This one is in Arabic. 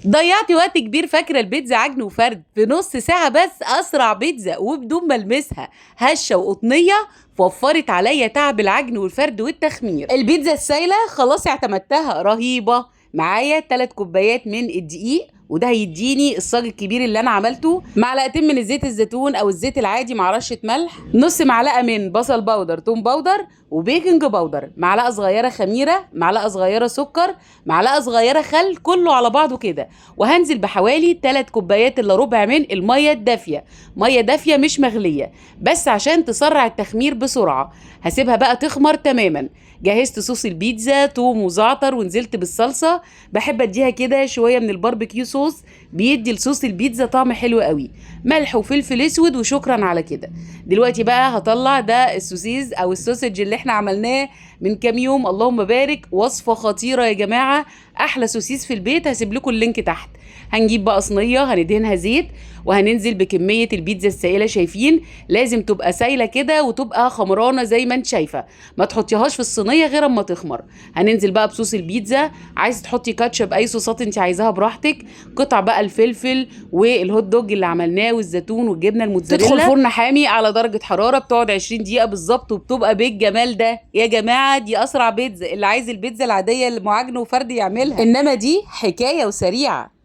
ضيعتي وقت كبير فاكرة البيتزا عجن وفرد، في نص ساعة بس أسرع بيتزا وبدون ملمسها، هشة وقطنية، وفرت عليا تعب العجن والفرد والتخمير. البيتزا السايلة خلاص اعتمدتها، رهيبة. معايا 3 كوبايات من الدقيق، وده هيديني الصاج الكبير اللي انا عملته. معلقتين من الزيت الزيتون او الزيت العادي مع رشه ملح، نص معلقه من بصل باودر، توم باودر، وبيكنج باودر، معلقه صغيره خميره، معلقه صغيره سكر، معلقه صغيره خل، كله على بعضه كده. وهنزل بحوالي 3 كوبايات الا ربع من الميه الدافيه، ميه دافيه مش مغليه، بس عشان تسرع التخمير بسرعه. هسيبها بقى تخمر تماما. جهزت صوص البيتزا، توم وزعتر، ونزلت بالصلصه. بحب اديها كده شويه من الباربيكيو صوص، بيدي لصوص البيتزا طعم حلو قوي. ملح وفلفل اسود، وشكرا على كده. دلوقتي بقى هطلع ده السوسيز او السوسج اللي احنا عملناه من كام يوم. اللهم بارك، وصفه خطيره يا جماعه، احلى سوسيس في البيت. هسيب لكم اللينك تحت. هنجيب بقى صينيه هندهنها زيت، وهننزل بكميه البيتزا السائله. شايفين؟ لازم تبقى سايله كده وتبقى خمرانه زي ما انت شايفه، ما تحطيهاش في الصينيه غير اما تخمر. هننزل بقى بصوص البيتزا، عايزه تحطي كاتشب اي صوصات انت عايزاها براحتك. قطع بقى الفلفل والهوت دوج اللي عملناه والزيتون والجبنه الموتزاريلا. تدخل فرن حامي على درجه حراره، بتقعد 20 دقيقه بالظبط، وبتبقى بالجمال ده يا جماعه. دي اسرع بيتزا، اللي عايز البيتزا العاديه اللي معجن وفرد يعملها، انما دي حكايه وسريعه.